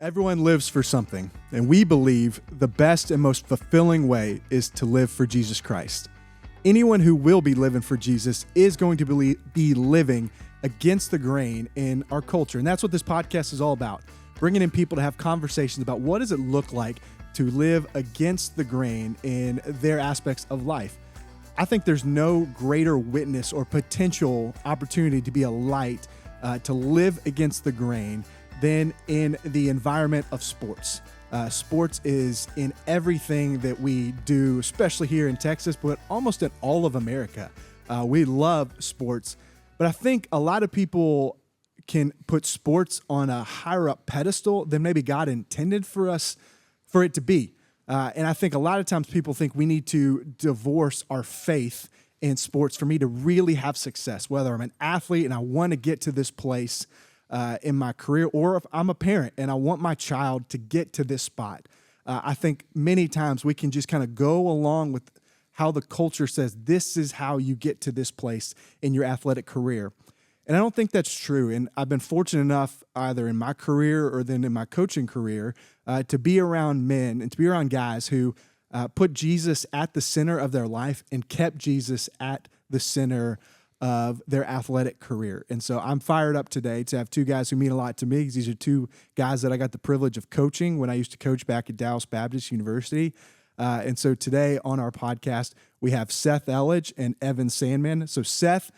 Everyone lives for something, and we believe the best and most fulfilling way is to live for Jesus Christ. Anyone who will be living for Jesus is going to be living against the grain in our culture, and that's what this podcast is all about, bringing in people to have conversations about what does it look like to live against the grain in their aspects of life. I think there's no greater witness or potential opportunity to be a light, to live against the grain than in the environment of sports. Sports is in everything that we do, especially here in Texas, but almost in all of America. We love sports, but I think a lot of people can put sports on a higher up pedestal than maybe God intended for it to be. And I think a lot of times people think we need to divorce our faith in sports for me to really have success, whether I'm an athlete and I want to get to this place in my career, or if I'm a parent and I want my child to get to this spot. I think many times we can just kind of go along with how the culture says this is how you get to this place in your athletic career. And I don't think that's true. And I've been fortunate enough, either in my career or then in my coaching career, to be around men and to be around guys who put Jesus at the center of their life and kept Jesus at the center of their athletic career. And so I'm fired up today to have two guys who mean a lot to me, because these are two guys that I got the privilege of coaching when I used to coach back at Dallas Baptist University. And so today on our podcast, we have Seth Elledge and Evan Sandmann. So Seth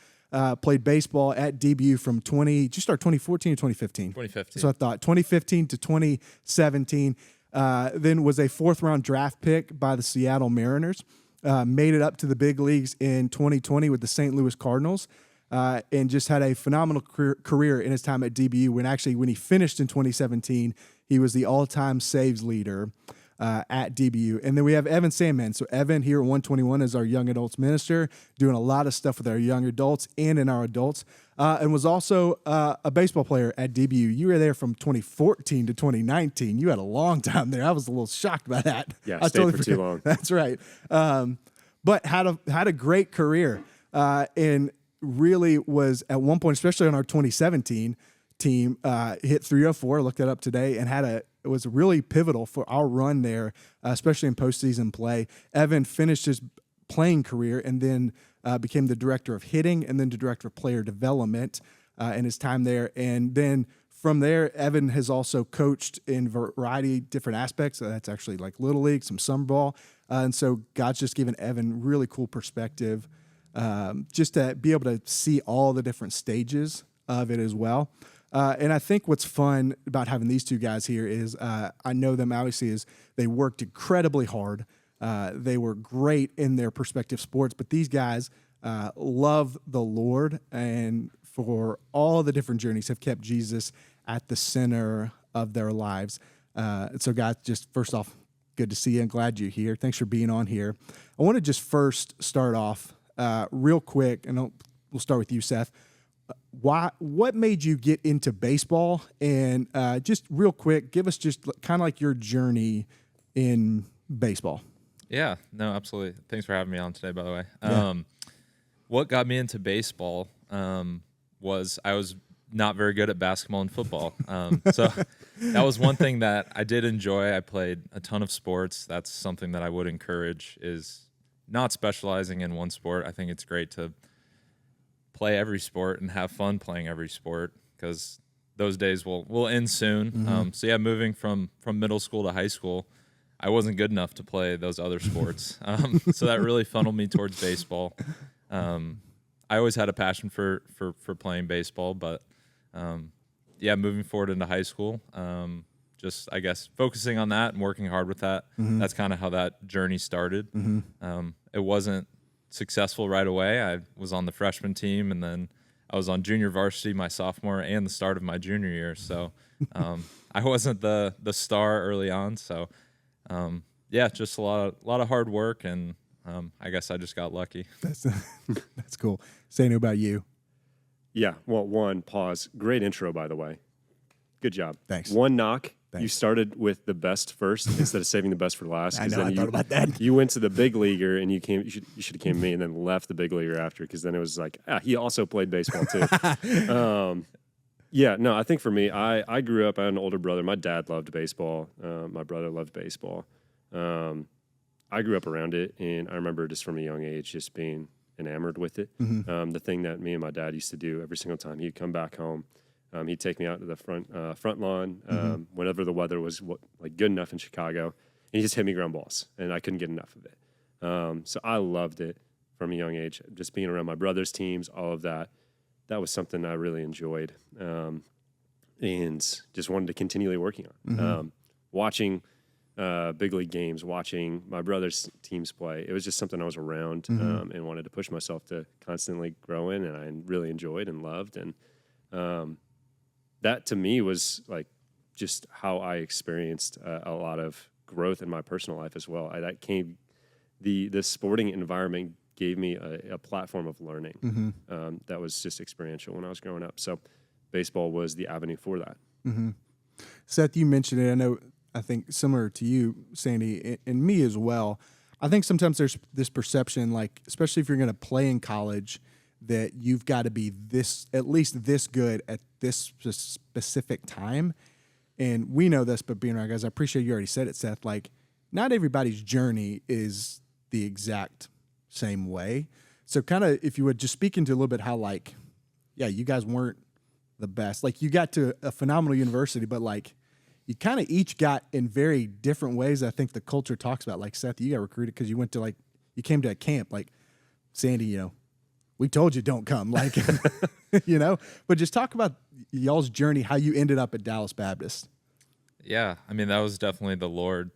played baseball at DBU from 2014 or 2015? 2015. So I thought 2015 to 2017. Then was a fourth-round draft pick by the Seattle Mariners. Made it up to the big leagues in 2020 with the St. Louis Cardinals, and just had a phenomenal career in his time at DBU. When he finished in 2017, he was the all-time saves leader at DBU. And then we have Evan Sandmann. So Evan here at 121 is our young adults minister, doing a lot of stuff with our young adults and in our adults, and was also a baseball player at DBU. You were there from 2014 to 2019. You had a long time there. I was a little shocked by that. Yeah, I stayed for too long. That's right. But had a great career, and really was at one point, especially on our 2017 team, hit 304. Looked that up today, and it was really pivotal for our run there, especially in postseason play. Evan finished his playing career and then became the director of hitting and then the director of player development in his time there. And then from there, Evan has also coached in a variety of different aspects. That's actually like Little League, some summer ball. And so God's just given Evan really cool perspective, just to be able to see all the different stages of it as well. And I think what's fun about having these two guys here is I know them obviously is they worked incredibly hard. They were great in their respective sports, but these guys love the Lord, and for all the different journeys have kept Jesus at the center of their lives. So guys, just first off, good to see you and glad you're here. Thanks for being on here. I want to just first start off real quick, and we'll start with you, Seth. What made you get into baseball? And just real quick, give us just kind of like your journey in baseball. Yeah, no, absolutely. Thanks for having me on today, by the way. Yeah. What got me into baseball was I was not very good at basketball and football. So that was one thing that I did enjoy. I played a ton of sports. That's something that I would encourage, is not specializing in one sport. I think it's great to play every sport and have fun playing every sport, because those days will end soon. Mm-hmm. So yeah, moving from middle school to high school, I wasn't good enough to play those other sports. So that really funneled me towards baseball. I always had a passion for playing baseball, but yeah, moving forward into high school, just I guess focusing on that and working hard with that. Mm-hmm. That's kind of how that journey started. Mm-hmm. It wasn't successful right away. I was on the freshman team, and then I was on junior varsity my sophomore and the start of my junior year. So I wasn't the star early on. So yeah, just a lot of hard work, and I guess I just got lucky. That's cool. Say about you. Yeah, well, pause. Great intro, by the way. Good job. Thanks. One knock. Thanks. You started with the best first instead of saving the best for last. I know. I thought about that. You went to the big leaguer, and you should have came to me, and then left the big leaguer after, because then it was like, he also played baseball too. Yeah, no, I think for me, I grew up, I had an older brother. My dad loved baseball. My brother loved baseball. I grew up around it, and I remember just from a young age just being enamored with it. The thing that me and my dad used to do every single time he'd come back home, he'd take me out to the front lawn whenever the weather was like good enough in Chicago, and he just hit me ground balls, and I couldn't get enough of it. So I loved it from a young age, just being around my brother's teams, all of that. That was something I really enjoyed, and just wanted to continually working on. Watching big league games, watching my brother's teams play. It was just something I was around and wanted to push myself to constantly grow in, and I really enjoyed and loved. And that to me was like just how I experienced a lot of growth in my personal life as well. The sporting environment gave me a platform of learning that was just experiential when I was growing up. So baseball was the avenue for that. Seth, you mentioned it. I think similar to you, Sandy, and me as well. I think sometimes there's this perception, like, especially if you're going to play in college, that you've got to be at least this good at this specific time. And we know this, but being around guys, I appreciate you already said it, Seth. Like, not everybody's journey is the exact same way. So kind of, if you would just speak into a little bit how, like, yeah, you guys weren't the best. Like, you got to a phenomenal university, but like, you kind of each got in very different ways. I think the culture talks about, like, Seth, you got recruited because you went to, like, you came to a camp. Like, Sandy, we told you don't come, like, but just talk about y'all's journey, how you ended up at Dallas Baptist. Yeah, I mean, that was definitely the Lord.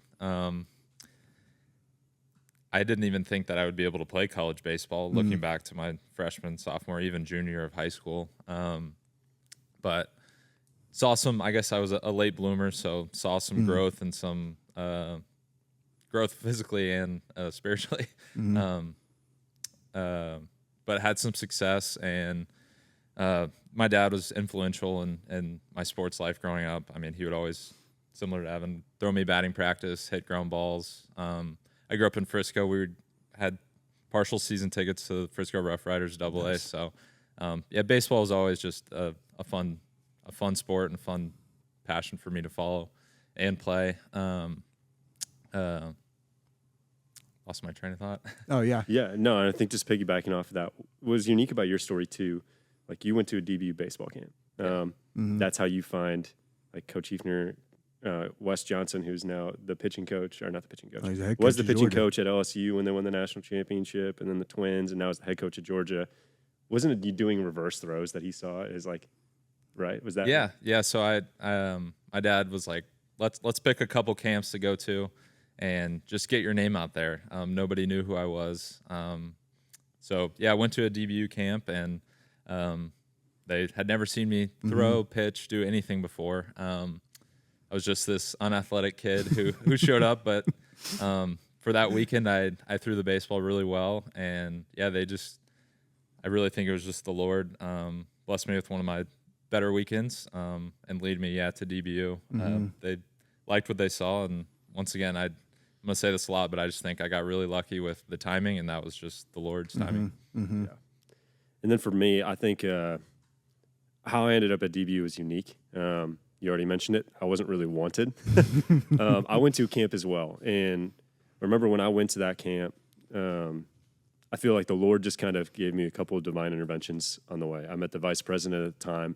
I didn't even think that I would be able to play college baseball looking back to my freshman, sophomore, even junior year of high school. But saw some, I guess I was a late bloomer, so saw some growth and some growth physically and spiritually. But had some success, and my dad was influential in my sports life growing up. I mean, he would always, similar to Evan, throw me batting practice, hit ground balls. I grew up in Frisco. We had partial season tickets to the Frisco Rough Riders AA. Nice. So, baseball was always just a fun sport and a fun passion for me to follow and play. Lost my train of thought. Oh, yeah. Yeah, no, and I think just piggybacking off of that, what was unique about your story too, like you went to a DBU baseball camp. That's how you find like Coach Hefner, Wes Johnson, who's now the pitching coach, or not the pitching coach, was the pitching coach at LSU when they won the national championship, and then the Twins, and now is the head coach at Georgia. Wasn't it you doing reverse throws that he saw is like, right? Was that? Yeah. So my dad was like, let's pick a couple camps to go to, and just get your name out there. Nobody knew who I was. So I went to a DBU camp, and they had never seen me throw, pitch, do anything before. I was just this unathletic kid who showed up, but for that weekend, I threw the baseball really well, and I really think it was just the Lord blessed me with one of my better weekends and lead me to DBU. They liked what they saw, and once again, I'm gonna say this a lot, but I just think I got really lucky with the timing, and that was just the Lord's timing. Yeah. And then for me, I think how I ended up at DBU was unique. You already mentioned it. I wasn't really wanted. I went to a camp as well. And I remember when I went to that camp, I feel like the Lord just kind of gave me a couple of divine interventions on the way. I met the vice president at the time.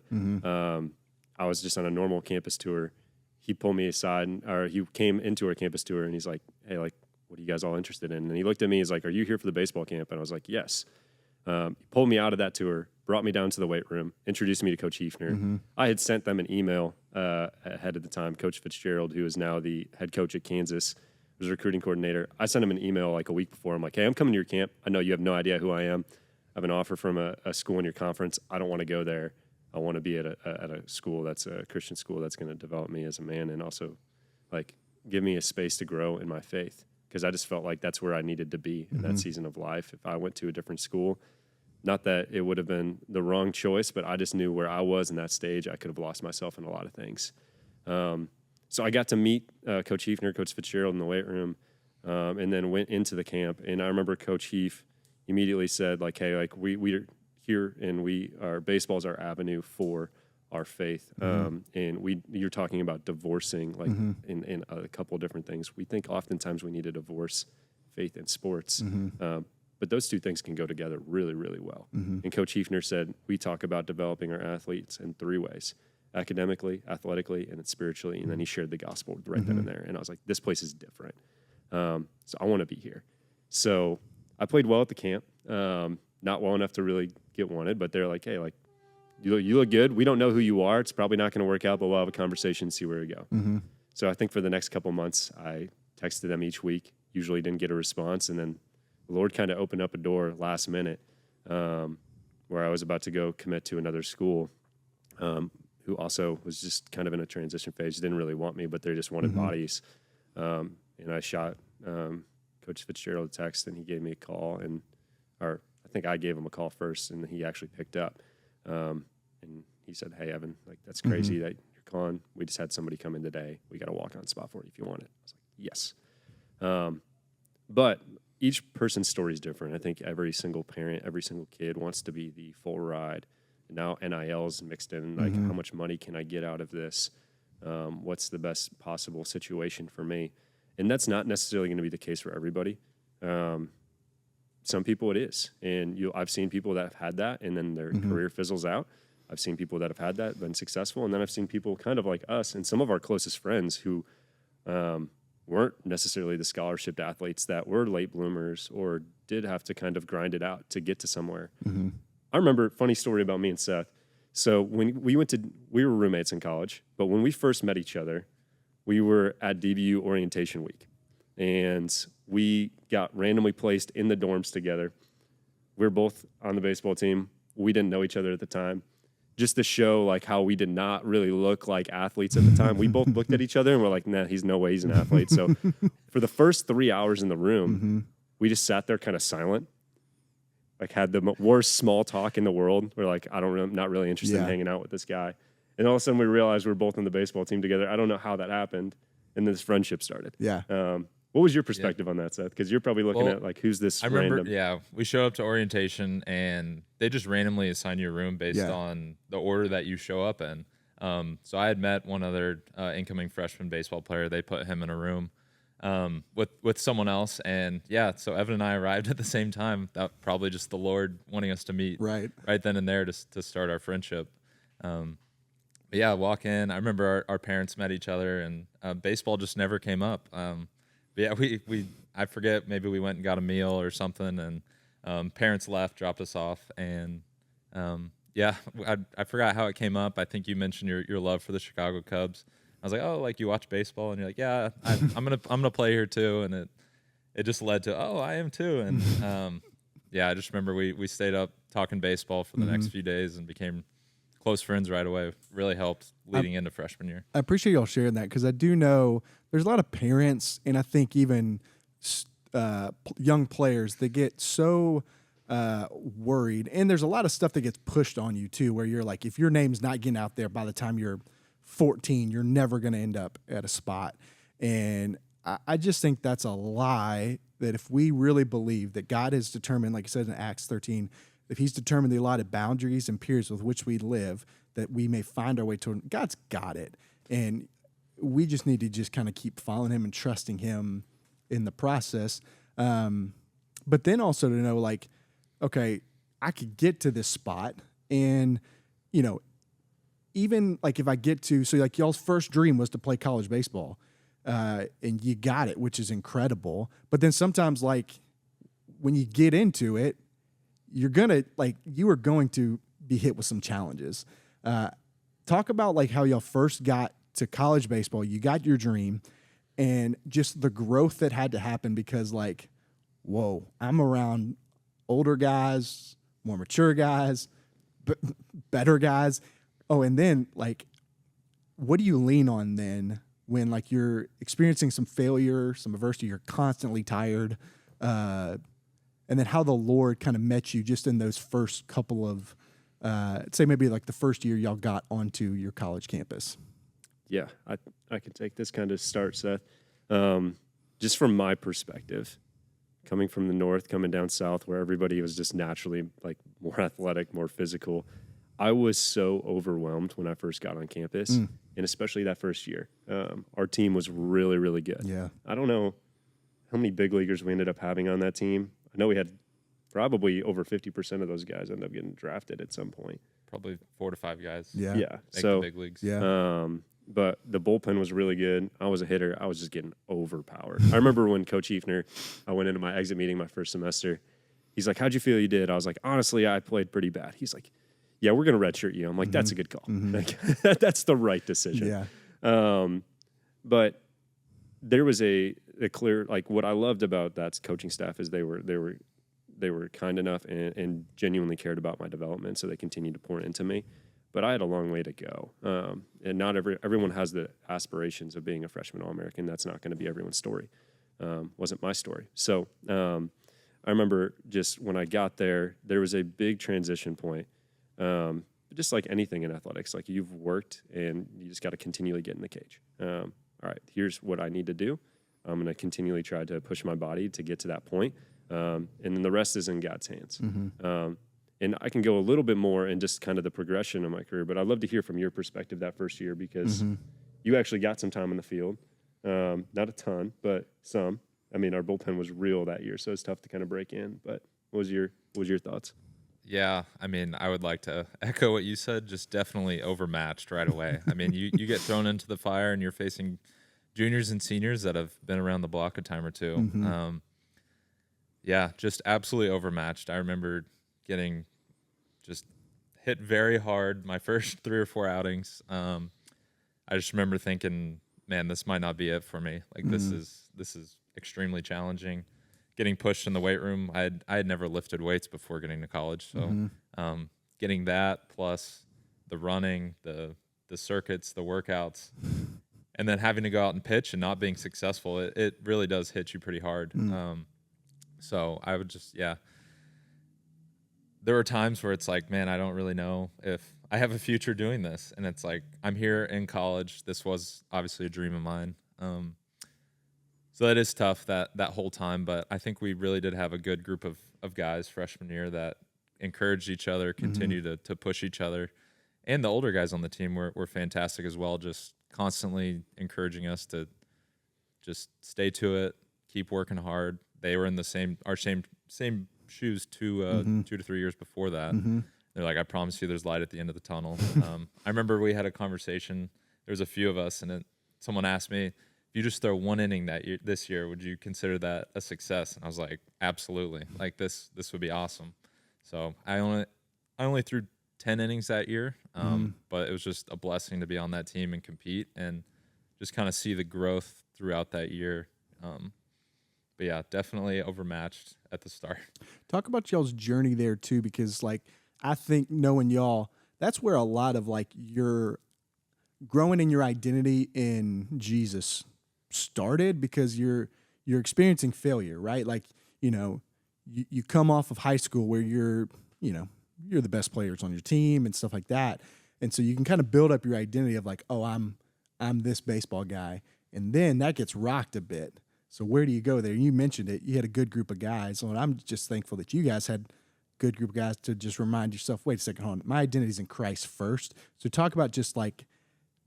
I was just on a normal campus tour. He pulled me aside, or he came into our campus tour, and he's like, hey, like, what are you guys all interested in? And he looked at me, he's like, are you here for the baseball camp? And I was like, yes. He pulled me out of that tour, brought me down to the weight room, introduced me to Coach Hefner. I had sent them an email ahead of the time. Coach Fitzgerald, who is now the head coach at Kansas, was a recruiting coordinator. I sent him an email like a week before. I'm like, hey, I'm coming to your camp. I know you have no idea who I am. I have an offer from a school in your conference. I don't want to go there. I want to be at a school that's a Christian school that's going to develop me as a man and also like give me a space to grow in my faith, because I just felt like that's where I needed to be in that season of life. If I went to a different school, not that it would have been the wrong choice, but I just knew where I was in that stage. I could have lost myself in a lot of things. So I got to meet Coach Hefner, Coach Fitzgerald in the weight room, and then went into the camp. And I remember Coach Heath immediately said, like, hey, like we're here, and baseball's our avenue for our faith. And you're talking about divorcing, like in a couple of different things. We think oftentimes we need to divorce faith and sports. But those two things can go together really, really well. And Coach Hefner said, we talk about developing our athletes in 3 ways: academically, athletically, and then spiritually. And then he shared the gospel right then and there. And I was like, this place is different. So I want to be here. So I played well at the camp, not well enough to really get wanted, but they're like, hey, like, you look good. We don't know who you are. It's probably not going to work out, but we'll have a conversation and see where we go. So I think for the next couple months, I texted them each week, usually didn't get a response. And then the Lord kind of opened up a door last minute where I was about to go commit to another school who also was just kind of in a transition phase. Didn't really want me, but they just wanted bodies. And I shot Coach Fitzgerald a text, and he gave me a call. Or I think I gave him a call first, and he actually picked up. And he said, hey, Evan, like, that's crazy that you're calling. We just had somebody come in today. We got a walk-on spot for you if you want it. I was like, yes. But each person's story is different. I think every single parent, every single kid wants to be the full ride. Now NIL's mixed in, like, how much money can I get out of this? What's the best possible situation for me? And that's not necessarily going to be the case for everybody. Some people it is. And I've seen people that have had that, and then their career fizzles out. I've seen people that have had that, been successful. And then I've seen people kind of like us and some of our closest friends who weren't necessarily the scholarship athletes, that were late bloomers or did have to kind of grind it out to get to somewhere. I remember, funny story about me and Seth. So when we were roommates in college, but when we first met each other, we were at DBU orientation week, and we got randomly placed in the dorms together. We were both on the baseball team. We didn't know each other at the time. Just to show like how we did not really look like athletes at the time. We both looked at each other and we're like, nah, he's no way he's an athlete. So for the first 3 hours in the room, we just sat there kind of silent, like had the worst small talk in the world. We're like, I'm not really interested in hanging out with this guy. And all of a sudden we realized we're both on the baseball team together. I don't know how that happened. And this friendship started. What was your perspective on that, Seth? Because you're probably looking at like, who's this random? We showed up to orientation and they just randomly assign you a room based on the order that you show up in. So I had met one other incoming freshman baseball player. They put him in a room with someone else. And so Evan and I arrived at the same time. That probably just the Lord wanting us to meet right then and there to start our friendship. Walk in. I remember our parents met each other, and baseball just never came up. I forget, maybe we went and got a meal or something, and parents left, dropped us off, and I forgot how it came up. I think you mentioned your love for the Chicago Cubs. I was like, oh, like you watch baseball, and you're like, yeah, I'm gonna play here too, and it just led to, oh, I am too, and I just remember we stayed up talking baseball for the next few days and became close friends right away. Really helped leading into freshman year. I appreciate y'all sharing that, because I do know there's a lot of parents, and I think even young players that get so worried, and there's a lot of stuff that gets pushed on you too, where you're like, if your name's not getting out there by the time you're 14, you're never going to end up at a spot. And I just think that's a lie, that if we really believe that God has determined, like it says in Acts 13, if he's determined the allotted boundaries and periods with which we live, that we may find our way to him, God's got it. And we just need to just kind of keep following him and trusting him in the process. But then also to know, like, okay, I could get to this spot, and, even like if I get to, so like y'all's first dream was to play college baseball, and you got it, which is incredible. But then sometimes, like, when you get into it, you are going to be hit with some challenges. Talk about like how y'all first got to college baseball. You got your dream, and just the growth that had to happen, because like, whoa, I'm around older guys, more mature guys, better guys. Oh, and then like, what do you lean on then when like you're experiencing some failure, some adversity, you're constantly tired, and then how the Lord kind of met you just in those first couple of, say maybe like the first year y'all got onto your college campus? Yeah, I could take this kind of start, Seth. Just from my perspective, coming from the north, coming down south, where everybody was just naturally like more athletic, more physical, I was so overwhelmed when I first got on campus, and especially that first year. Our team was really, really good. Yeah. I don't know how many big leaguers we ended up having on that team. I know we had probably over 50% of those guys end up getting drafted at some point. Probably 4 to 5 guys. Yeah. Yeah. Make So the big leagues. Yeah. but the bullpen was really good. I was a hitter. I was just getting overpowered. I remember when Coach Hefner, I went into my exit meeting my first semester. He's like, "How'd you feel you did?" I was like, "Honestly, I played pretty bad." He's like, "Yeah, we're going to redshirt you." I'm like, "That's a good call. Like, that's the right decision." Yeah. But there was a clear, like, what I loved about that coaching staff is they were kind enough and genuinely cared about my development, so they continued to pour into me. But I had a long way to go, and not everyone has the aspirations of being a freshman All-American. That's not going to be everyone's story. Wasn't my story. So I remember just when I got there was a big transition point. Just like anything in athletics, like you've worked and you just got to continually get in the cage. All right, here's what I need to do. I'm going to continually try to push my body to get to that point, and then the rest is in God's hands. And I can go a little bit more in just kind of the progression of my career, but I'd love to hear from your perspective that first year, because you actually got some time in the field. Not a ton, but some. I mean, our bullpen was real that year, so it's tough to kind of break in. But what was your thoughts? Yeah, I mean, I would like to echo what you said, just definitely overmatched right away. I mean, you get thrown into the fire and you're facing juniors and seniors that have been around the block a time or two. Yeah, just absolutely overmatched. I remember getting just hit very hard my first 3 or 4 outings. I just remember thinking, man, this might not be it for me. Like this is extremely challenging. Getting pushed in the weight room. I had never lifted weights before getting to college, so getting that plus the running, the circuits, the workouts, and then having to go out and pitch and not being successful, it really does hit you pretty hard. So I would just there were times where it's like, man, I don't really know if I have a future doing this, and it's like I'm here in college. This was obviously a dream of mine. So that is tough that whole time, but I think we really did have a good group of guys freshman year that encouraged each other, continued to push each other. And the older guys on the team were fantastic as well, just constantly encouraging us to just stay to it, keep working hard. They were in our same shoes 2 to 3 years before that. They're like, I promise you there's light at the end of the tunnel. I remember we had a conversation. There was a few of us, and someone asked me, you just throw 1 inning this year, would you consider that a success? And I was like, absolutely. Like this would be awesome. So I only threw 10 innings that year, but it was just a blessing to be on that team and compete and just kind of see the growth throughout that year. But yeah, definitely overmatched at the start. Talk about y'all's journey there too, because like I think knowing y'all, that's where a lot of like your growing in your identity in Jesus started, because you're experiencing failure, right? Like, you come off of high school where you're the best players on your team and stuff like that. And so you can kind of build up your identity of like, oh, I'm this baseball guy. And then that gets rocked a bit. So where do you go there? You mentioned it. You had a good group of guys. And I'm just thankful that you guys had a good group of guys to just remind yourself, wait a second, hold on. My identity's in Christ first. So talk about just like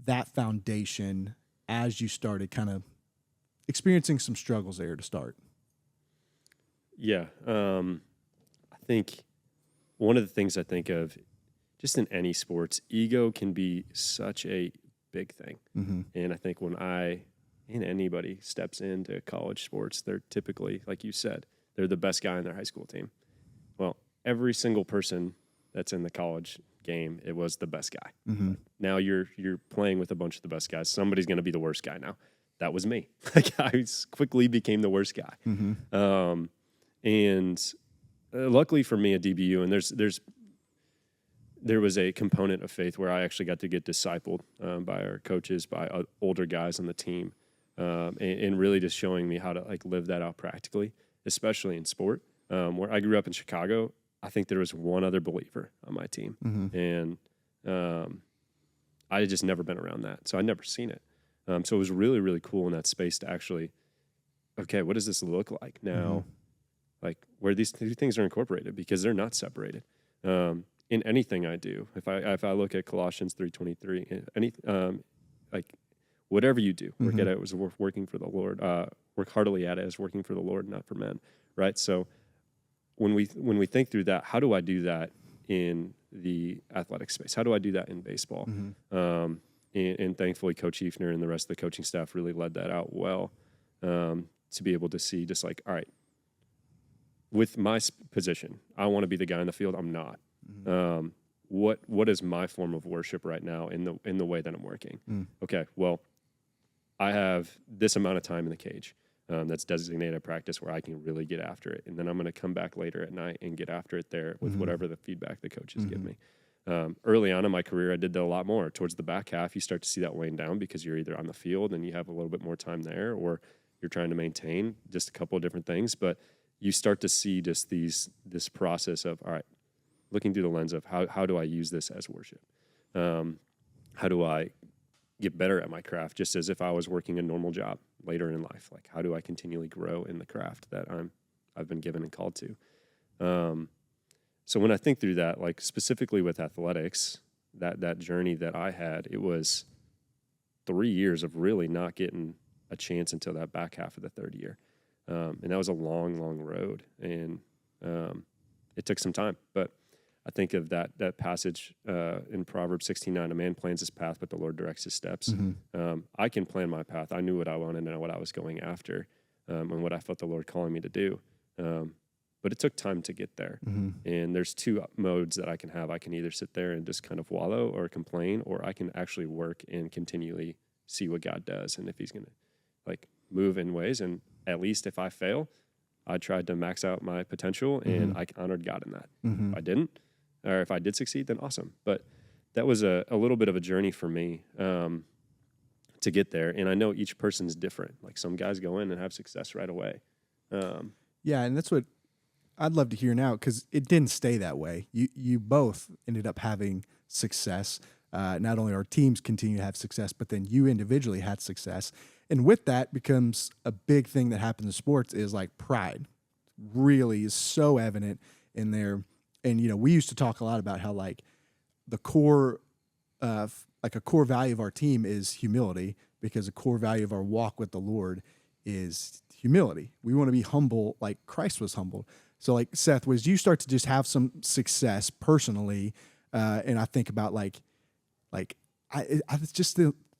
that foundation as you started kind of experiencing some struggles there to start. Yeah. I think one of the things I think of just in any sports, ego can be such a big thing. And I think when anybody steps into college sports, they're typically, like you said, they're the best guy in their high school team. Well, every single person that's in the college game, it was the best guy. Now you're playing with a bunch of the best guys. Somebody's going to be the worst guy now. That was me. Like I quickly became the worst guy. And luckily for me at DBU, and there was a component of faith where I actually got to get discipled by our coaches, by older guys on the team, and really just showing me how to like live that out practically, especially in sport. Where I grew up in Chicago, I think there was one other believer on my team, and I had just never been around that, so I'd never seen it. So it was really, really cool in that space to actually, okay, what does this look like now? Like where these two things are incorporated, because they're not separated. in anything I do. If I look at Colossians 3:23, like whatever you do, work at it as working for the Lord. Work heartily at it as working for the Lord, not for men. Right. So when we think through that, how do I do that in the athletic space? How do I do that in baseball? And thankfully, Coach Eifner and the rest of the coaching staff really led that out well, to be able to see just like, all right, with my position, I want to be the guy in the field. I'm not. What is my form of worship right now in the way that I'm working? Okay, well, I have this amount of time in the cage that's designated at practice where I can really get after it, and then I'm going to come back later at night and get after it there with whatever the feedback the coaches give me. Early on in my career, I did that a lot more. Towards the back half, you start to see that weighing down because you're either on the field and you have a little bit more time there, or you're trying to maintain just a couple of different things. But you start to see just this process of, all right, looking through the lens of how do I use this as worship? How do I get better at my craft, just as if I was working a normal job later in life? Like, how do I continually grow in the craft that I've been given and called to? So when I think through that, like specifically with athletics, that journey that I had, it was 3 years of really not getting a chance until that back half of the third year. And that was a long, long road. And it took some time. But I think of that passage in Proverbs 16:9, a man plans his path, but the Lord directs his steps. I can plan my path. I knew what I wanted and what I was going after, and what I felt the Lord calling me to do. But it took time to get there. And there's two modes that I can have. I can either sit there and just kind of wallow or complain, or I can actually work and continually see what God does and if he's going to like move in ways. And at least if I fail, I tried to max out my potential and I honored God in that. If I didn't, or if I did succeed, then awesome. But that was a little bit of a journey for me to get there. And I know each person's different. Like some guys go in and have success right away. Yeah, and that's what I'd love to hear now, because it didn't stay that way. You both ended up having success. Not only our teams continue to have success, but then you individually had success. And with that becomes a big thing that happens in sports is like pride really is so evident in there. And, we used to talk a lot about how like the core like a core value of our team is humility, because a core value of our walk with the Lord is humility. We want to be humble like Christ was humbled. So like Seth, was you start to just have some success personally, and I think about I just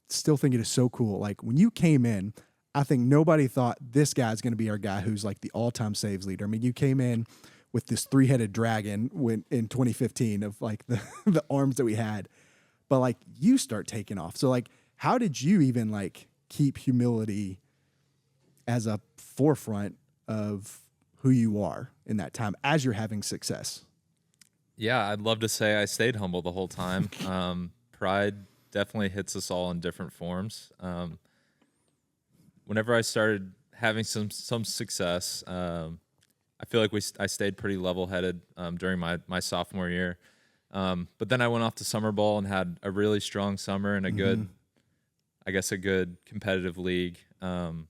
still think it is so cool. Like when you came in, I think nobody thought this guy's going to be our guy who's like the all-time saves leader. I mean, you came in with this 3-headed dragon in 2015 of like the arms that we had, but like you start taking off. So like, how did you even like keep humility as a forefront of who you are in that time as you're having success? Yeah, I'd love to say I stayed humble the whole time. Pride definitely hits us all in different forms. Whenever I started having some success, I feel like I stayed pretty level-headed during my sophomore year. But then I went off to summer ball and had a really strong summer and a good competitive league. And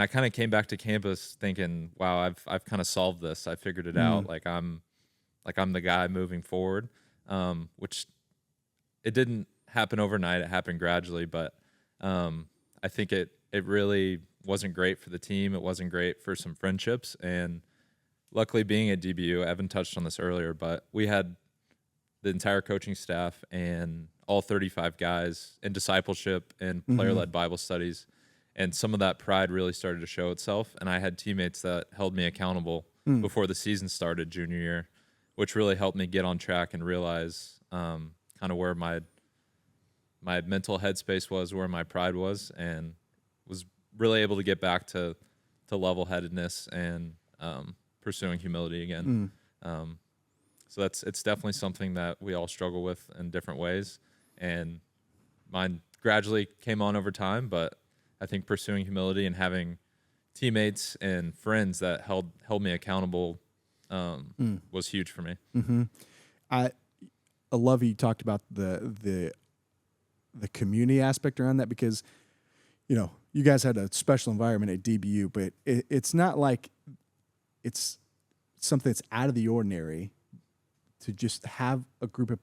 I kind of came back to campus thinking, wow, I've kind of solved this. I figured it out. Like I'm the guy moving forward, which it didn't happen overnight. It happened gradually, but I think it really wasn't great for the team. It wasn't great for some friendships. And luckily being at DBU, Evan touched on this earlier, but we had the entire coaching staff and all 35 guys in discipleship and player-led Bible studies. And some of that pride really started to show itself. And I had teammates that held me accountable before the season started junior year, which really helped me get on track and realize kind of where my mental headspace was, where my pride was, and was really able to get back to level-headedness and pursuing humility again. So it's definitely something that we all struggle with in different ways. And mine gradually came on over time, but I think pursuing humility and having teammates and friends that held me accountable was huge for me. I love you talked about the community aspect around that, because you guys had a special environment at DBU, but it's not like it's something that's out of the ordinary to just have a group of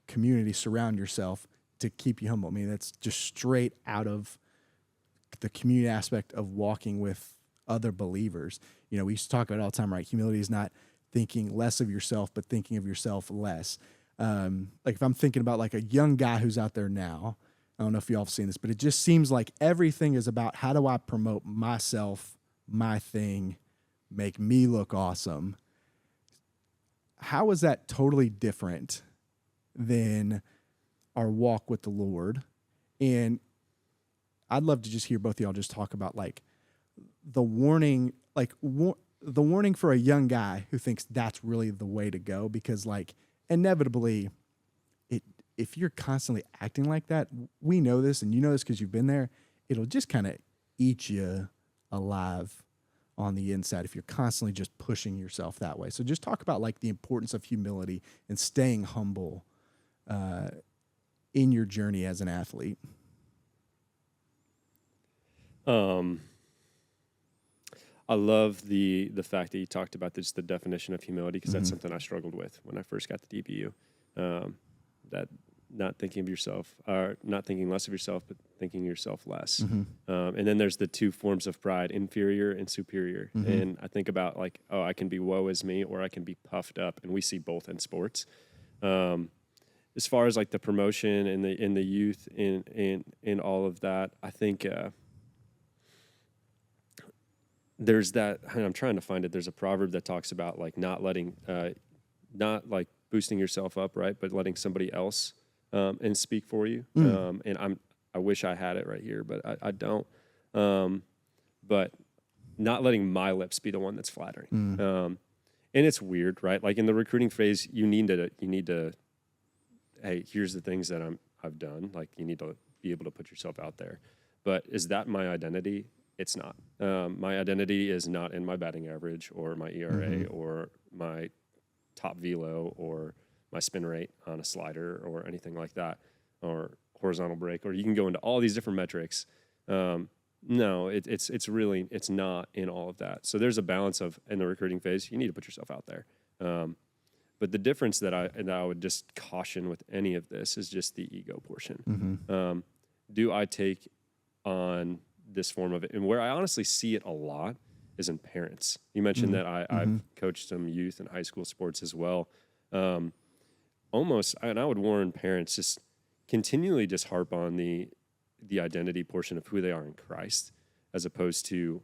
community surround yourself to keep you humble. I mean, that's just straight out of the community aspect of walking with other believers. You know, we used to talk about it all the time, right? Humility is not thinking less of yourself, but thinking of yourself less. Like if I'm thinking about like a young guy who's out there now, I don't know if y'all have seen this, but it just seems like everything is about how do I promote myself, my thing, make me look awesome. How is that totally different than our walk with the Lord? And I'd love to just hear both of y'all just talk about like the warning, like the warning for a young guy who thinks that's really the way to go, because like inevitably if you're constantly acting like that, we know this, and you know this because you've been there, it'll just kind of eat you alive on the inside if you're constantly just pushing yourself that way. So just talk about like the importance of humility and staying humble in your journey as an athlete. I love the fact that you talked about just the definition of humility, because that's something I struggled with when I first got to DBU. That not thinking of yourself, or not thinking less of yourself, but thinking yourself less. And then there's the two forms of pride, inferior and superior. And I think about like, oh, I can be woe is me, or I can be puffed up. And we see both in sports. As far as like the promotion and the youth in all of that, I think there's that, and I'm trying to find it. There's a proverb that talks about like not not like boosting yourself up, right? But letting somebody else and speak for you. And I wish I had it right here, but I don't. But not letting my lips be the one that's flattering. And it's weird, right? Like in the recruiting phase, you need to, hey, here's the things that I've done. Like you need to be able to put yourself out there. But is that my identity? It's not. My identity is not in my batting average or my ERA or my top velo or my spin rate on a slider or anything like that, or horizontal break, or you can go into all these different metrics. No, it's really not in all of that. So there's a balance of, in the recruiting phase, you need to put yourself out there. But the difference that I would just caution with any of this is just the ego portion. Do I take on this form of it? And where I honestly see it a lot is in parents. You mentioned that I've coached some youth and high school sports as well. And I would warn parents, just continually just harp on the identity portion of who they are in Christ, as opposed to,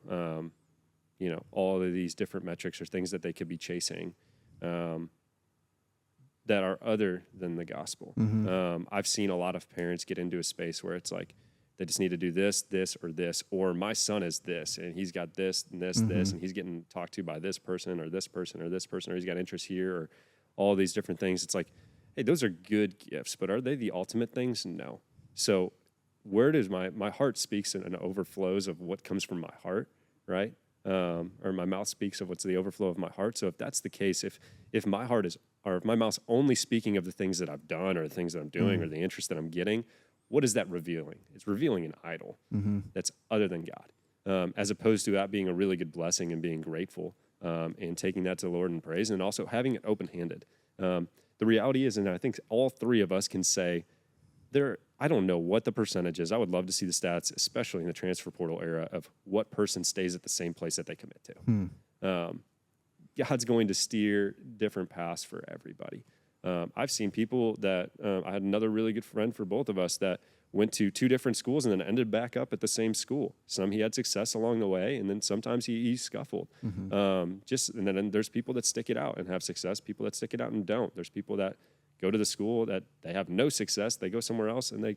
all of these different metrics or things that they could be chasing that are other than the gospel. I've seen a lot of parents get into a space where it's like, they just need to do this, or my son is this, and he's got this and this, this, and he's getting talked to by this person or this person or this person, or he's got interest here, or all these different things. It's like, hey, those are good gifts, but are they the ultimate things? No. So where does my heart speaks and overflows of what comes from my heart, right? Or my mouth speaks of what's the overflow of my heart. So if that's the case, if my heart is, or if my mouth's only speaking of the things that I've done or the things that I'm doing or the interest that I'm getting, what is that revealing? It's revealing an idol that's other than God, as opposed to that being a really good blessing and being grateful and taking that to the Lord in praise, and also having it open-handed. The reality is, and I think all three of us can say, I don't know what the percentage is. I would love to see the stats, especially in the transfer portal era, of what person stays at the same place that they commit to. God's going to steer different paths for everybody. I've seen people that I had another really good friend for both of us that went to two different schools and then ended back up at the same school. Some he had success along the way, and then sometimes he scuffled. And then there's people that stick it out and have success, people that stick it out and don't. There's people that go to the school that they have no success, they go somewhere else and they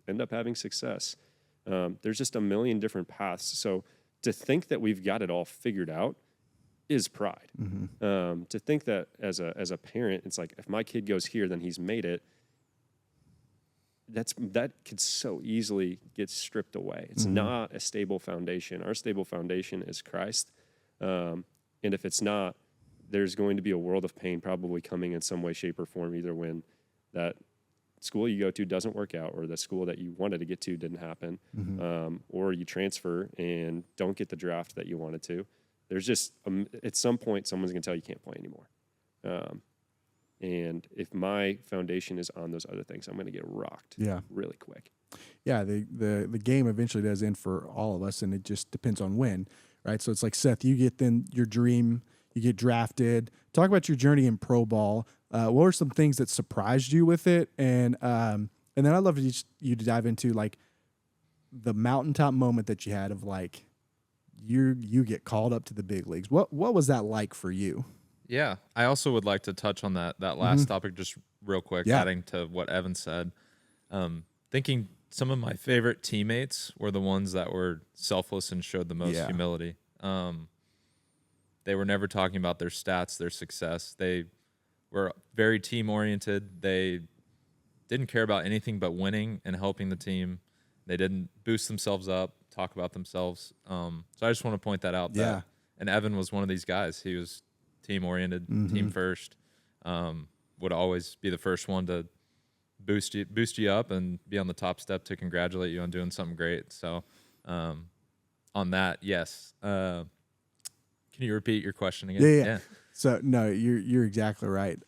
end up having success. There's just a million different paths. So to think that we've got it all figured out is pride. To think that as a parent, it's like, if my kid goes here, then he's made it. That could so easily get stripped away. It's not a stable foundation. Our stable foundation is Christ. And if it's not, there's going to be a world of pain probably coming in some way, shape, or form, either when that school you go to doesn't work out, or the school that you wanted to get to didn't happen, or you transfer and don't get the draft that you wanted to. There's just, at some point, someone's going to tell you can't play anymore. And if my foundation is on those other things, I'm going to get rocked really quick. Yeah, the game eventually does end for all of us, and it just depends on when, right? So it's like, Seth, you get then your dream, you get drafted. Talk about your journey in pro ball. What were some things that surprised you with it? And then I'd love you to dive into like the mountaintop moment that you had of like you get called up to the big leagues. What was that like for you? Yeah, I also would like to touch on that last topic just real quick, adding to what Evan said. Thinking some of my favorite teammates were the ones that were selfless and showed the most humility. They were never talking about their stats, their success. They were very team-oriented. They didn't care about anything but winning and helping the team. They didn't boost themselves up, talk about themselves. So I just want to point that out. And Evan was one of these guys. He was team-oriented, team first, would always be the first one to boost you up and be on the top step to congratulate you on doing something great. So on that, yes. Can you repeat your question again? Yeah. So no, you're exactly right.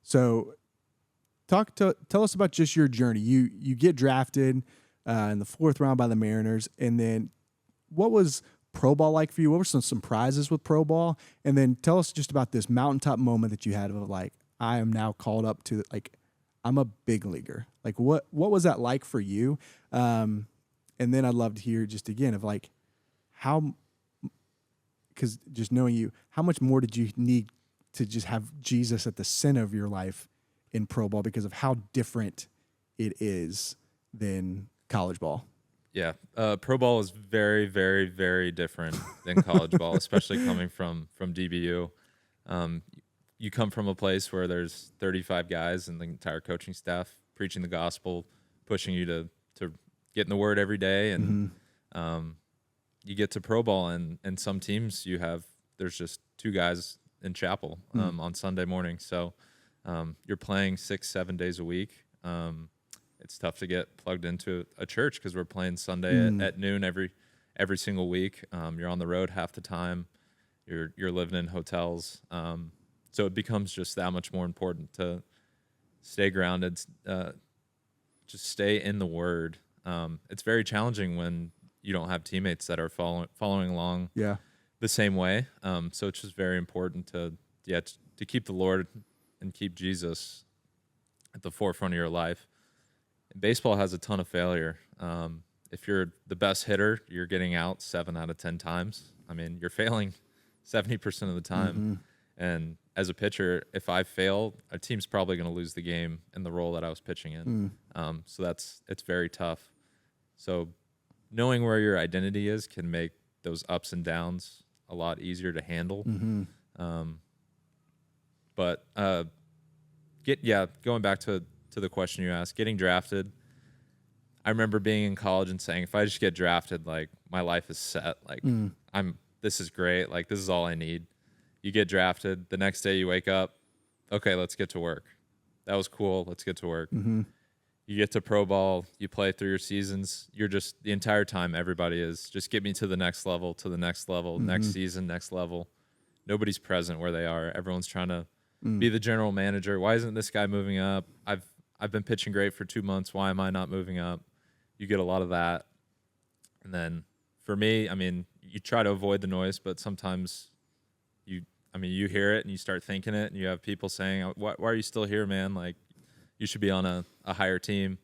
So tell us about just your journey. You get drafted in the 4th round by the Mariners, and then what was pro ball like for you? What were some surprises with pro ball? And then tell us just about this mountaintop moment that you had of like, I am now called up to, like, I'm a big leaguer. Like, what was that like for you? And then I'd love to hear just again of like how, because just knowing you, how much more did you need to just have Jesus at the center of your life in pro ball because of how different it is than college ball? Yeah, pro ball is very, very, very different than college ball, especially coming from DBU. You come from a place where there's 35 guys and the entire coaching staff preaching the gospel, pushing you to get in the word every day, and you get to pro ball, and some teams there's just 2 guys in chapel on Sunday morning. So you're playing 6-7 days a week. It's tough to get plugged into a church because we're playing Sunday at noon every single week. You're on the road half the time. You're living in hotels. So it becomes just that much more important to stay grounded, just stay in the Word. It's very challenging when you don't have teammates that are following along the same way. So it's just very important to keep the Lord and keep Jesus at the forefront of your life. Baseball has a ton of failure. If you're the best hitter, you're getting out 7 out of 10 times. I mean, you're failing 70% of the time. And as a pitcher, if I fail, a team's probably going to lose the game in the role that I was pitching in. So it's very tough. So knowing where your identity is can make those ups and downs a lot easier to handle. But going back to the question you asked, getting drafted, I remember being in college and saying, if I just get drafted, like, my life is set. Like, this is great. Like, this is all I need. You get drafted. The next day you wake up, okay, let's get to work. That was cool. Let's get to work. You get to pro ball. You play through your seasons. You're just, the entire time, everybody is, just get me to the next level, next season, next level. Nobody's present where they are. Everyone's trying to be the general manager. Why isn't this guy moving up? I've been pitching great for 2 months. Why am I not moving up? You get a lot of that. And then for me, I mean, you try to avoid the noise, but sometimes you hear it and you start thinking it, and you have people saying, why are you still here, man? Like, you should be on a higher team.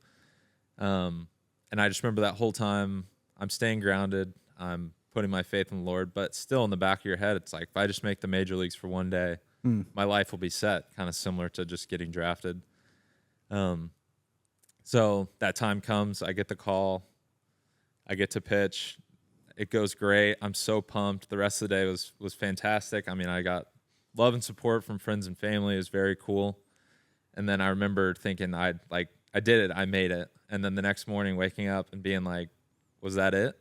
And I just remember that whole time I'm staying grounded. I'm putting my faith in the Lord, but still in the back of your head, it's like, if I just make the major leagues for one day, my life will be set, kind of similar to just getting drafted. So that time comes, I get the call, I get to pitch. It goes great. I'm so pumped. The rest of the day was fantastic. I mean, I got love and support from friends and family. It was very cool. And then I remember thinking, I did it. I made it. And then the next morning waking up and being like, was that it?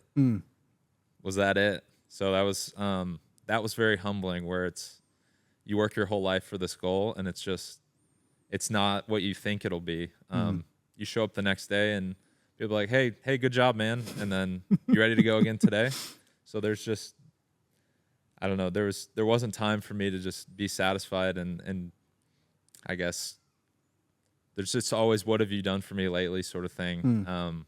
Was that it? So that was very humbling, where you work your whole life for this goal, and it's not what you think it'll be. You show up the next day and people are like, hey, good job, man. And then you ready to go again today? So there's just, I don't know, there wasn't time for me to just be satisfied and I guess there's just always, what have you done for me lately sort of thing.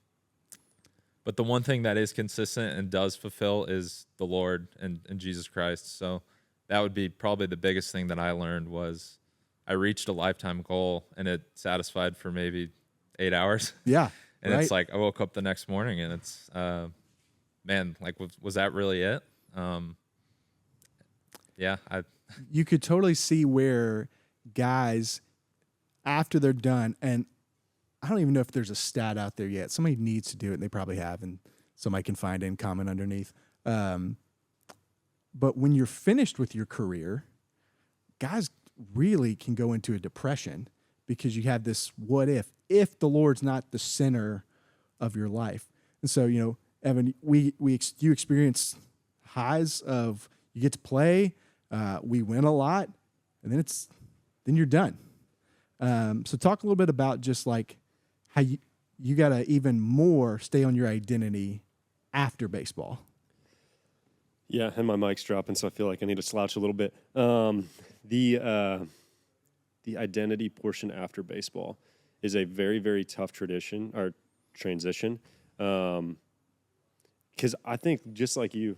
But the one thing that is consistent and does fulfill is the Lord and Jesus Christ. So that would be probably the biggest thing that I learned was I reached a lifetime goal and it satisfied for maybe 8 hours. Yeah. And right. it's like I woke up the next morning and it's, man, like, was that really it? Yeah. You could totally see where guys, after they're done, and I don't even know if there's a stat out there yet. Somebody needs to do it, and they probably have, and somebody can find it and comment underneath. But when you're finished with your career, guys really can go into a depression because you have this what if the Lord's not the center of your life. And so, Evan, you experience highs of you get to play, we win a lot, and then you're done. So talk a little bit about just like how you got to even more stay on your identity after baseball. Yeah, and my mic's dropping, so I feel like I need to slouch a little bit. The identity portion after baseball is a very, very tough transition. Because I think just like you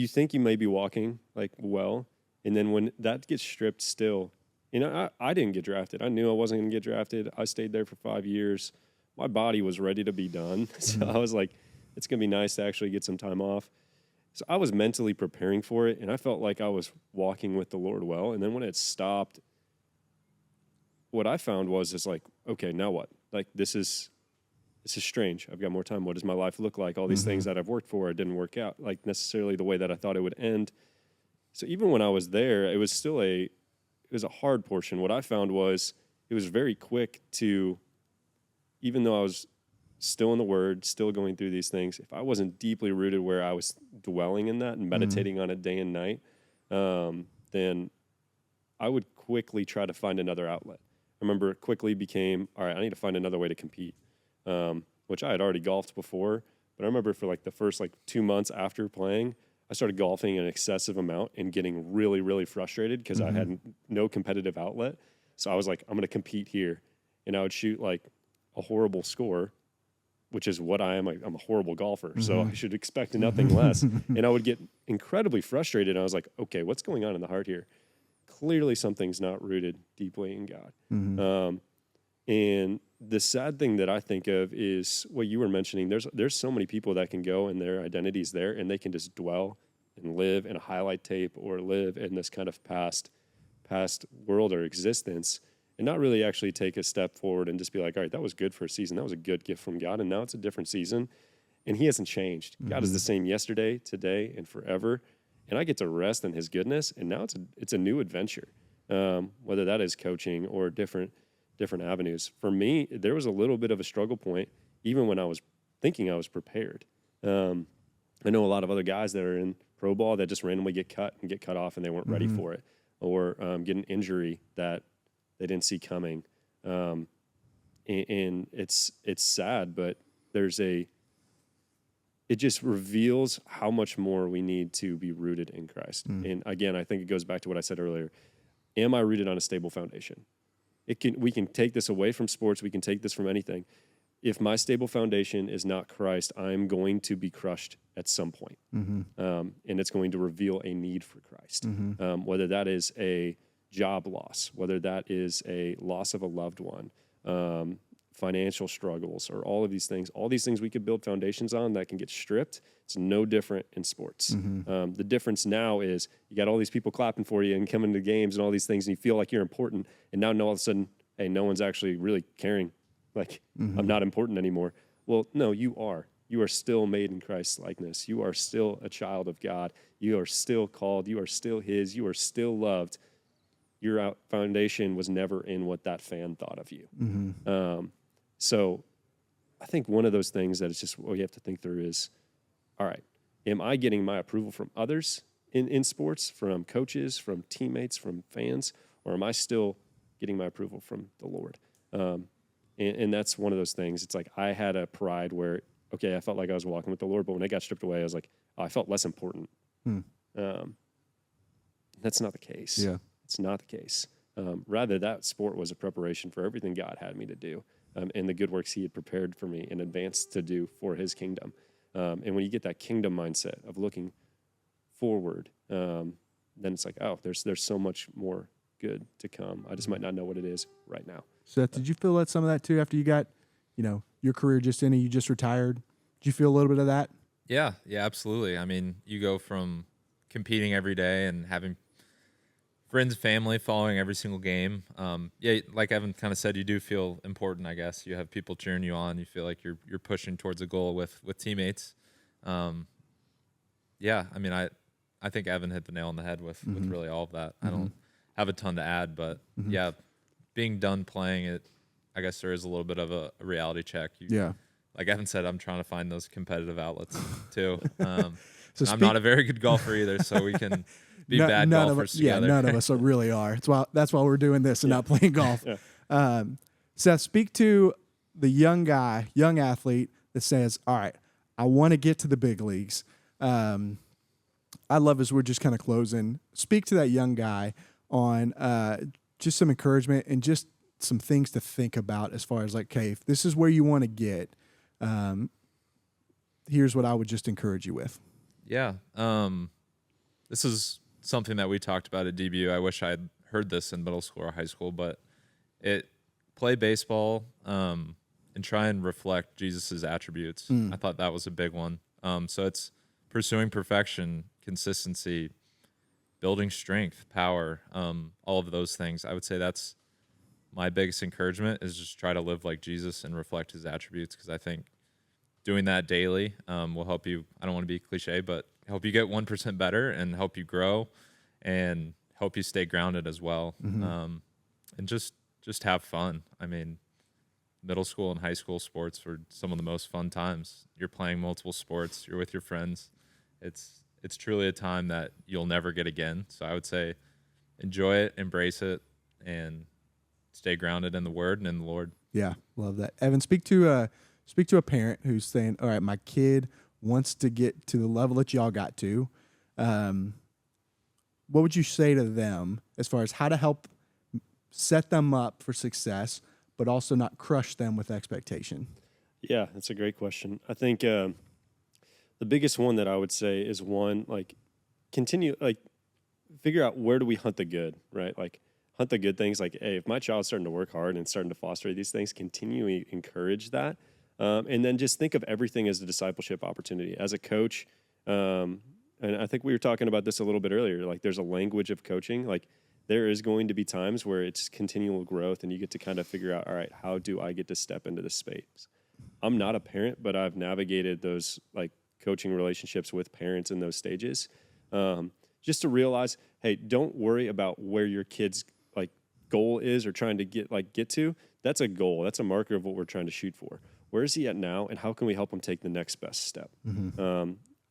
think you may be walking like well, and then when that gets stripped still, I didn't get drafted. I knew I wasn't going to get drafted. I stayed there for 5 years. My body was ready to be done. So I was like, it's going to be nice to actually get some time off. So I was mentally preparing for it, and I felt like I was walking with the Lord well. And then when it stopped, what I found was just like, okay, now what? Like, this is strange. I've got more time. What does my life look like? All these things that I've worked for, it didn't work out like necessarily the way that I thought it would end. So even when I was there, it was still a hard portion. What I found was it was very quick to, even though I was still in the Word, still going through these things, if I wasn't deeply rooted where I was dwelling in that and meditating on it day and night, then I would quickly try to find another outlet. I remember it quickly became, all right, I need to find another way to compete, which I had already golfed before. But I remember for like the first 2 months after playing, I started golfing an excessive amount and getting really, really frustrated because I had no competitive outlet. So I was like, I'm going to compete here. And I would shoot like a horrible score, which is what I am. I'm a horrible golfer, so I should expect nothing less. And I would get incredibly frustrated. And I was like, okay, what's going on in the heart here? Clearly something's not rooted deeply in God. And the sad thing that I think of is what you were mentioning. There's so many people that can go and their identity's there, and they can just dwell and live in a highlight tape or live in this kind of past world or existence, and not really actually take a step forward and just be like, all right, that was good for a season. That was a good gift from God, and now it's a different season, and He hasn't changed. God is the same yesterday, today, and forever, and I get to rest in His goodness, and now it's a new adventure, whether that is coaching or different avenues. For me, there was a little bit of a struggle point, even when I was thinking I was prepared. I know a lot of other guys that are in pro ball that just randomly get cut off and they weren't ready for it, or get an injury that they didn't see coming. And it's sad, but it just reveals how much more we need to be rooted in Christ. And again, I think it goes back to what I said earlier. Am I rooted on a stable foundation? We can take this away from sports. We can take this from anything. If my stable foundation is not Christ, I'm going to be crushed at some point. And it's going to reveal a need for Christ, whether that is a job loss, whether that is a loss of a loved one, financial struggles, or all these things we could build foundations on that can get stripped. It's no different in sports. The difference now is you got all these people clapping for you and coming to games and all these things, and you feel like you're important. And now all of a sudden, hey, no one's actually really caring. Like, I'm not important anymore. Well, no, you are. You are still made in Christ's likeness. You are still a child of God. You are still called. You are still His. You are still loved. Your foundation was never in what that fan thought of you. So I think one of those things that it's just what you have to think through is, all right, am I getting my approval from others in sports, from coaches, from teammates, from fans, or am I still getting my approval from the Lord? And that's one of those things. It's like I had a pride where, okay, I felt like I was walking with the Lord, but when it got stripped away, I was like, oh, I felt less important. That's not the case. Yeah. It's not the case. Rather, that sport was a preparation for everything God had me to do, and the good works he had prepared for me in advance to do for his kingdom. And when you get that kingdom mindset of looking forward, then it's like, oh, there's so much more good to come. I just might not know what it is right now. Seth, did you feel that some of that too after you got, your career just ended, you just retired? Did you feel a little bit of that? Yeah, absolutely. I mean, you go from competing every day and having friends, family, following every single game. Like Evan kind of said, you do feel important, I guess. You have people cheering you on. You feel like you're pushing towards a goal with teammates. I mean, I think Evan hit the nail on the head with really all of that. I don't have a ton to add, but being done playing it, I guess there is a little bit of a reality check. Like Evan said, I'm trying to find those competitive outlets too. I'm not a very good golfer either, so we can be bad golfers together. Yeah, none of us really are. That's why we're doing this and not playing golf. Seth, speak to the young athlete that says, all right, I want to get to the big leagues. I love as we're just kind of closing. Speak to that young guy on just some encouragement and just some things to think about as far as like, okay, if this is where you want to get, here's what I would just encourage you with. Yeah. This is something that we talked about at DBU. I wish I had heard this in middle school or high school, but play baseball and try and reflect Jesus's attributes. I thought that was a big one. So it's pursuing perfection, consistency, building strength, power, all of those things. I would say that's my biggest encouragement is just try to live like Jesus and reflect his attributes, because I think doing that daily will help you. I don't want to be cliche, but help you get 1% better and help you grow and help you stay grounded as well. And just have fun. I mean, middle school and high school sports were some of the most fun times. You're playing multiple sports. You're with your friends. It's truly a time that you'll never get again. So I would say enjoy it, embrace it, and stay grounded in the Word and in the Lord. Yeah, love that. Evan, speak to a parent who's saying, all right, my kid wants to get to the level that y'all got to. What would you say to them as far as how to help set them up for success, but also not crush them with expectation? Yeah, that's a great question. I think the biggest one that I would say is figure out where do we hunt the good, right? Like hunt the good things. Like, hey, if my child's starting to work hard and starting to foster these things, continually encourage that. And then just think of everything as a discipleship opportunity. As a coach, and I think we were talking about this a little bit earlier, like there's a language of coaching. Like there is going to be times where it's continual growth and you get to kind of figure out, all right, how do I get to step into this space? I'm not a parent, but I've navigated those like coaching relationships with parents in those stages. Just to realize, hey, don't worry about where your kid's like goal is or trying to get to. That's a goal. That's a marker of what we're trying to shoot for. Where is he at now, and how can we help him take the next best step?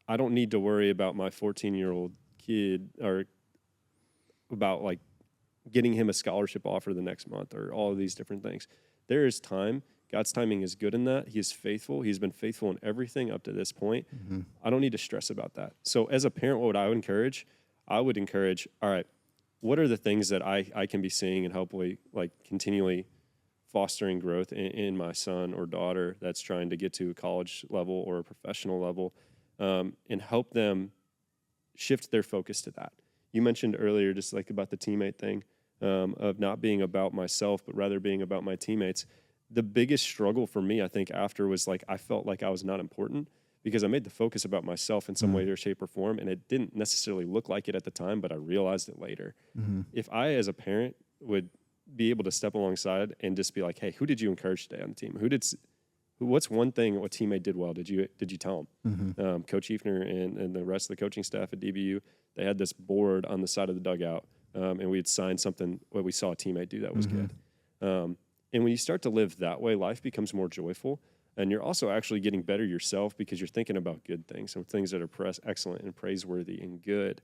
I don't need to worry about my 14-year-old kid or about like getting him a scholarship offer the next month or all of these different things. There is time. God's timing is good in that. He is faithful. He's been faithful in everything up to this point. I don't need to stress about that. So as a parent, what I would encourage, all right, what are the things that I can be seeing and hopefully like continually fostering growth in my son or daughter that's trying to get to a college level or a professional level, and help them shift their focus to that. You mentioned earlier just like about the teammate thing, of not being about myself, but rather being about my teammates. The biggest struggle for me, I think, after was like I felt like I was not important because I made the focus about myself in some way or shape or form, and it didn't necessarily look like it at the time, but I realized it later. If I, as a parent, would be able to step alongside and just be like, hey, who did you encourage today on the team? What's one thing a teammate did well? Did you tell them? Coach Eifner and the rest of the coaching staff at DBU, they had this board on the side of the dugout, and we had signed something what we saw a teammate do that was good. And when you start to live that way, life becomes more joyful, and you're also actually getting better yourself because you're thinking about good things and things that are excellent and praiseworthy and good.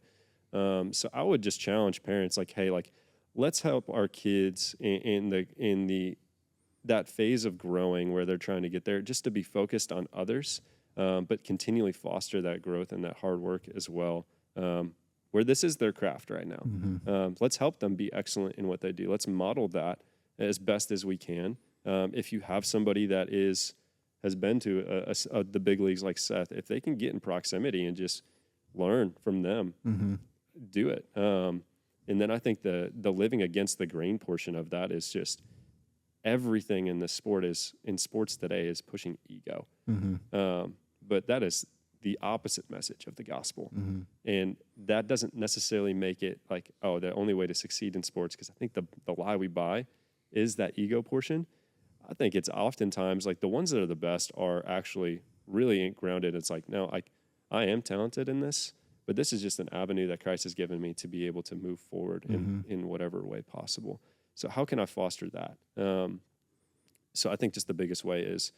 So I would just challenge parents like, hey, like let's help our kids in that phase of growing where they're trying to get there, just to be focused on others, but continually foster that growth and that hard work as well. where this is their craft right now. Let's help them be excellent in what they do. Let's model that as best as we can. If you have somebody that has been to the big leagues like Seth, if they can get in proximity and just learn from them, do it. And then I think the living against the grain portion of that is just everything in sports today is pushing ego. But that is the opposite message of the gospel. And that doesn't necessarily make it like, oh, the only way to succeed in sports, because I think the lie we buy is that ego portion. I think it's oftentimes like the ones that are the best are actually really grounded. It's like, no, I am talented in this, but this is just an avenue that Christ has given me to be able to move forward in whatever way possible. So how can I foster that? So I think just the biggest way is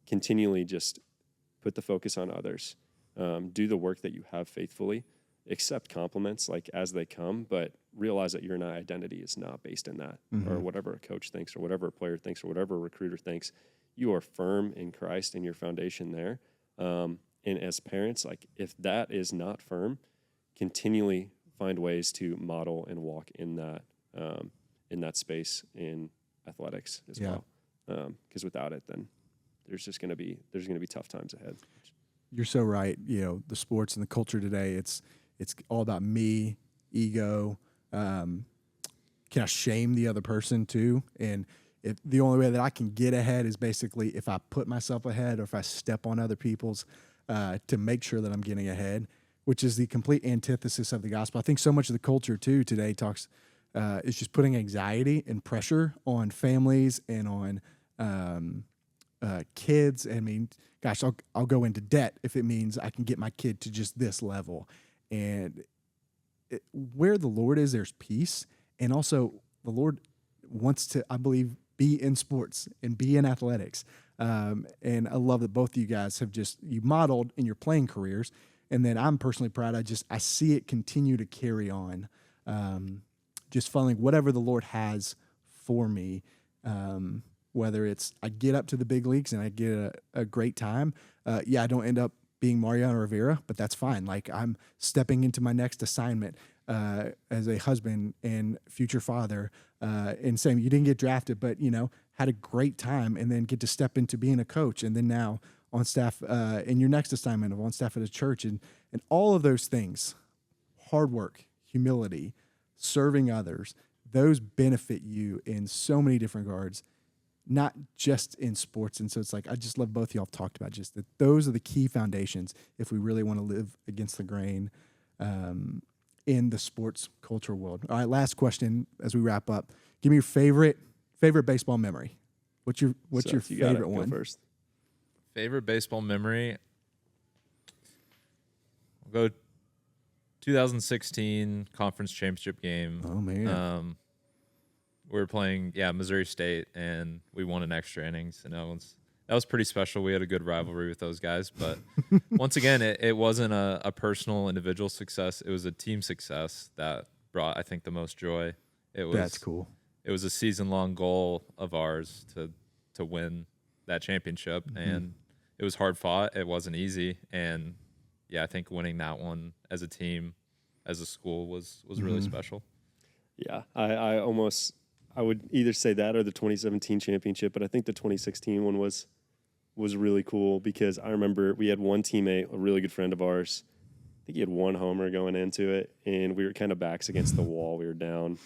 continually just put the focus on others, do the work that you have faithfully, accept compliments like as they come, but realize that your identity is not based in that or whatever a coach thinks or whatever a player thinks or whatever a recruiter thinks. You are firm in Christ and your foundation there. And as parents, like if that is not firm, continually find ways to model and walk in that space in athletics as well. Because without it, then there's going to be tough times ahead. You're so right. You know, the sports and the culture today, it's all about me, ego. Can I shame the other person too? And if the only way that I can get ahead is basically if I put myself ahead or if I step on other people's to make sure that I'm getting ahead, which is the complete antithesis of the gospel. I think so much of the culture too today talks is just putting anxiety and pressure on families and on kids. I mean, gosh, I'll go into debt if it means I can get my kid to just this level. And where the Lord is, there's peace. And also the Lord wants to, I believe, be in sports and be in athletics. And I love that both of you guys have you modeled in your playing careers. And then I'm personally proud. I see it continue to carry on, just following whatever the Lord has for me. Whether it's I get up to the big leagues and I get a great time. I don't end up being Mariano Rivera, but that's fine. Like I'm stepping into my next assignment as a husband and future father, and saying you didn't get drafted, but had a great time, and then get to step into being a coach, and then now on staff in your next assignment of on staff at a church, and all of those things, hard work, humility, serving others, those benefit you in so many different regards. Not just in sports. And so it's like, I just love both of y'all have talked about just that those are the key foundations if we really want to live against the grain in the sports culture world. All right, last question as we wrap up. Give me your favorite baseball memory. What's your favorite one? Go first. Favorite baseball memory? We'll go 2016 conference championship game. Oh, man. We were playing, Missouri State, and we won in extra innings, and that was pretty special. We had a good rivalry with those guys, but once again, it wasn't a personal, individual success. It was a team success that brought, I think, the most joy. That's cool. It was a season-long goal of ours to win that championship, and it was hard fought. It wasn't easy, and I think winning that one as a team, as a school, was really special. Yeah, I would either say that or the 2017 championship, but I think the 2016 one was really cool because I remember we had one teammate, a really good friend of ours. I think he had one homer going into it, and we were kind of backs against the wall. We were down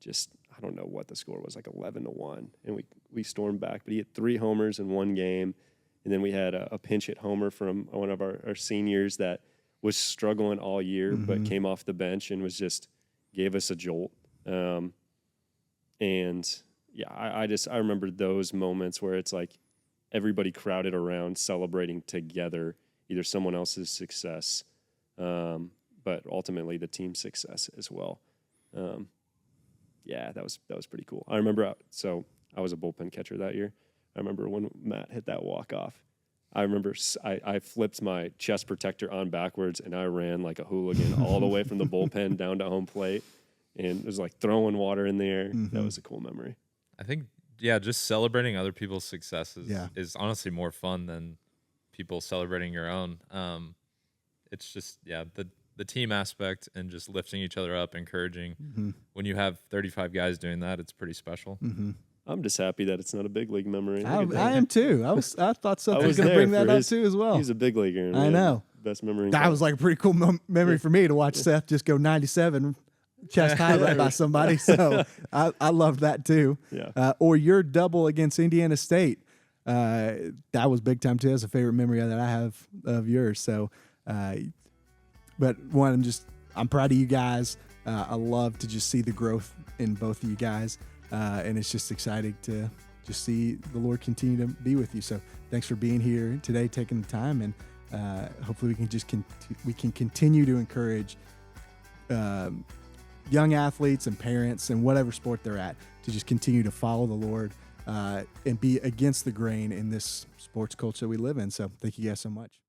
just, I don't know what the score was, like 11-1, and we stormed back. But he had 3 homers in one game, and then we had a pinch hit homer from one of our seniors that was struggling all year but came off the bench and gave us a jolt. I remember those moments where it's like everybody crowded around celebrating together, either someone else's success, but ultimately the team's success as well. That was pretty cool. I remember, so I was a bullpen catcher that year. I remember when Matt hit that walk-off. I remember I flipped my chest protector on backwards, and I ran like a hooligan all the way from the bullpen down to home plate. And it was like throwing water in the air. That was a cool memory. I think, just celebrating other people's successes is honestly more fun than people celebrating your own. It's just, the the team aspect and just lifting each other up, encouraging. Mm-hmm. When you have 35 guys doing that, it's pretty special. Mm-hmm. I'm just happy that it's not a big league memory. I am too. I thought Seth I was was going to there bring that for up his- too as well. He's a big leaguer. and I we know. had Best memory. in That college. was like a pretty cool memory for me to watch Seth just go 97 chest high right by somebody. So I loved that too. Yeah. Or your double against Indiana State. That was big time too. That's a favorite memory that I have of yours. So, but one, I'm proud of you guys. I love to just see the growth in both of you guys. And it's just exciting to just see the Lord continue to be with you. So thanks for being here today, taking the time, and hopefully we can just we can continue to encourage young athletes and parents and whatever sport they're at to just continue to follow the Lord and be against the grain in this sports culture we live in. So thank you guys so much.